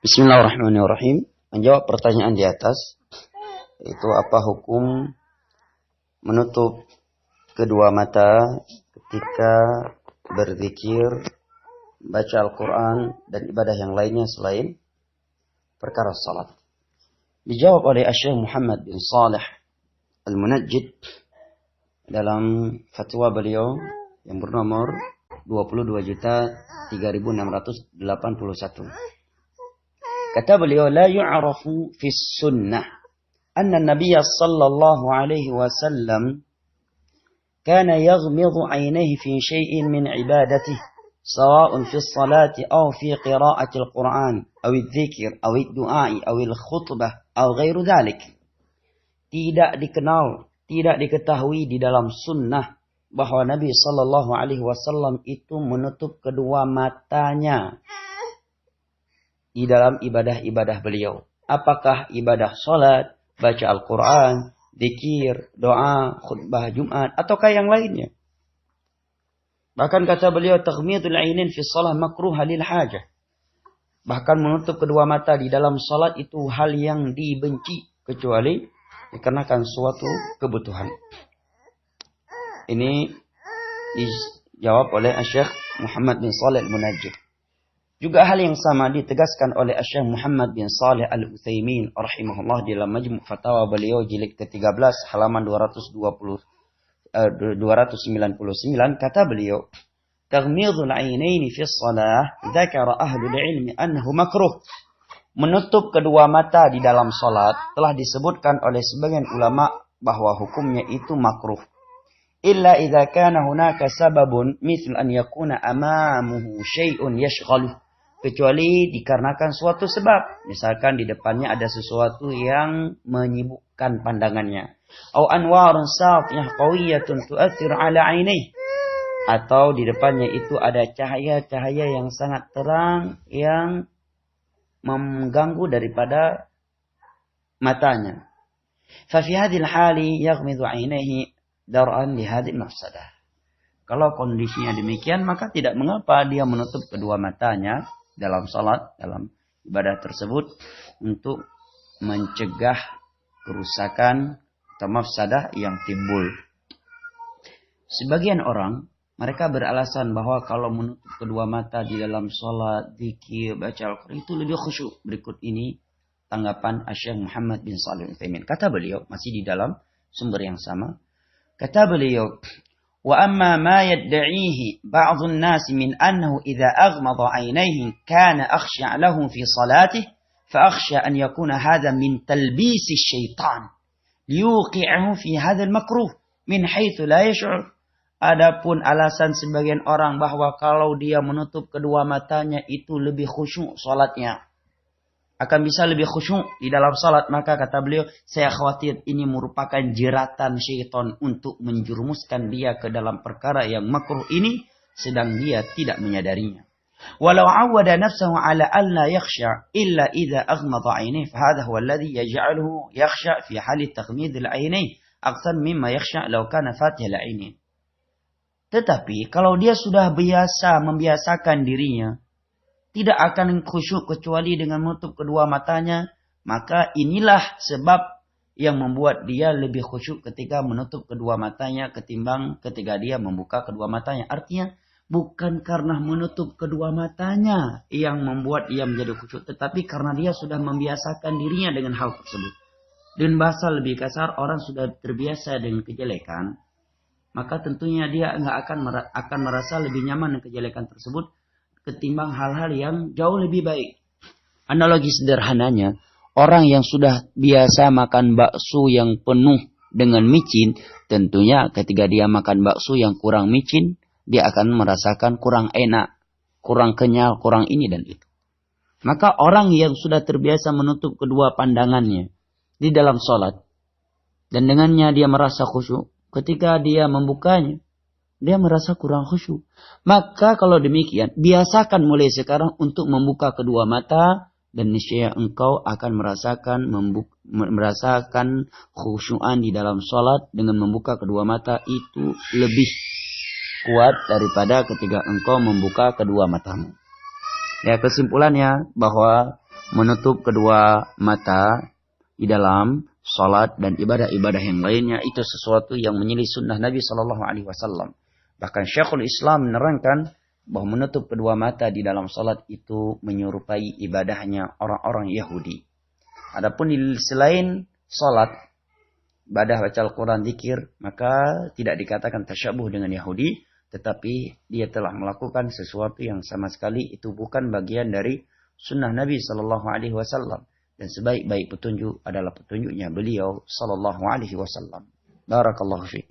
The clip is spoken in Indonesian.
Bismillahirrahmanirrahim. Menjawab pertanyaan di atas, itu apa hukum menutup kedua mata ketika berzikir, baca Al-Quran dan ibadah yang lainnya selain perkara salat. Dijawab oleh Syekh Muhammad bin Salih Al-Munajjid dalam fatwa beliau yang bernomor 22.3681. Kata beliau, la yu'rafu fi sunnah anna Nabiya sallallahu alaihi wasallam kana yaghmidhu 'ainayhi fi syai'in min ibadatihi sawa'un fi salati aw fi qira'ati al-Qur'an aw adh-dhikr aw ad-du'a aw al-khutbah aw ghairu dhalik. Tidak dikenal, tidak diketahui di dalam sunnah bahwa Nabi sallallahu alaihi wasallam itu menutup kedua matanya di dalam ibadah-ibadah beliau. Apakah ibadah salat, baca Al-Quran, zikir, doa, khutbah Jumat, ataukah yang lainnya. Bahkan kata beliau, taghmidul ainin fi salat makruh lil hajah. Bahkan menutup kedua mata di dalam salat itu hal yang dibenci, kecuali dikarenakan suatu kebutuhan. Ini dijawab oleh Syekh Muhammad bin Shalih Al-Munajjid. Juga hal yang sama ditegaskan oleh Syekh Muhammad bin Shalih Al-Utsaimin rahimahullah dalam Majmu' Fatawa beliau jilid ke-13 halaman 299. Kata beliau, taghmidul ainaini fi shalah dzakara ahlul ilmi annahu makruh. Menutup kedua mata di dalam salat telah disebutkan oleh sebagian ulama bahwa hukumnya itu makruh. Illa idza kana hunaka sababun mithl an yakuna amamuhu syai'un yashghaluh. Kecuali dikarenakan suatu sebab. Misalkan di depannya ada sesuatu yang menyibukkan pandangannya. Au anwarun safiyah qawiyatun tu'athir ala ainih. Atau di depannya itu ada cahaya-cahaya yang sangat terang yang mengganggu daripada matanya. Fa fi hadhil hali yaghmidhu ainaihi dar'an li hadhihi mafsadah. Kalau kondisinya demikian, maka tidak mengapa dia menutup kedua matanya dalam salat, dalam ibadah tersebut untuk mencegah kerusakan atau mafsadah yang timbul. Sebagian orang mereka beralasan bahwa kalau menutup kedua mata di dalam salat, zikir, baca Al-Quran itu lebih khusyuk. Berikut ini tanggapan Syekh Muhammad bin Shalih Al-Utsaimin. Kata beliau masih di dalam sumber yang sama. Kata beliau, وأما ما يدعيه بعض الناس من أنه إذا أغمض عينيه كان أخشع له في صلاته فأخشى أن يكون هذا من تلبيس الشيطان ليوقعه في هذا المكروه من حيث لا يشعر. Adapun alasan sebagian orang bahwa kalau dia menutup kedua matanya itu lebih khusyuk salatnya, akan bisa lebih khusyuk di dalam salat, maka kata beliau, saya khawatir ini merupakan jeratan syaitan untuk menjerumuskan dia ke dalam perkara yang makruh ini sedang dia tidak menyadarinya. Walau awwada nafsahu ala an la yakhsha illa idza aghmada 'ainayhi fa hadha huwa alladhi yaj'aluhu yakhsha fi hali taghmid al-'ainayn akthar mimma yakhsha law kana fatih al-'ainayn. Tetapi kalau dia sudah membiasakan dirinya tidak akan khusyuk kecuali dengan menutup kedua matanya, maka inilah sebab yang membuat dia lebih khusyuk ketika menutup kedua matanya ketimbang ketika dia membuka kedua matanya. Artinya bukan karena menutup kedua matanya yang membuat dia menjadi khusyuk, tetapi karena dia sudah membiasakan dirinya dengan hal tersebut. Dengan bahasa lebih kasar, orang sudah terbiasa dengan kejelekan, maka tentunya dia akan merasa lebih nyaman dengan kejelekan tersebut ketimbang hal-hal yang jauh lebih baik. Analogi sederhananya, orang yang sudah biasa makan bakso yang penuh dengan micin, tentunya ketika dia makan bakso yang kurang micin, dia akan merasakan kurang enak, kurang kenyal, kurang ini dan itu. Maka orang yang sudah terbiasa menutup kedua pandangannya di dalam sholat, dan dengannya dia merasa khusyuk, ketika dia membukanya, dia merasa kurang khusyuk. Maka kalau demikian, biasakan mulai sekarang untuk membuka kedua mata, dan niscaya engkau akan merasakan khusyuan di dalam sholat dengan membuka kedua mata itu lebih kuat daripada ketika engkau membuka kedua matamu. Ya, kesimpulannya bahwa menutup kedua mata di dalam salat dan ibadah-ibadah yang lainnya itu sesuatu yang menyelisih sunnah Nabi Shallallahu Alaihi Wasallam. Bahkan Syekhul Islam menerangkan bahwa menutup kedua mata di dalam salat itu menyerupai ibadahnya orang-orang Yahudi. Adapun di selain salat, ibadah baca Al-Quran, zikir, maka tidak dikatakan tasyabuh dengan Yahudi, tetapi dia telah melakukan sesuatu yang sama sekali itu bukan bagian dari sunnah Nabi Sallallahu Alaihi Wasallam. Dan sebaik-baik petunjuk adalah petunjuknya beliau Sallallahu Alaihi Wasallam. Barakallahu fiik.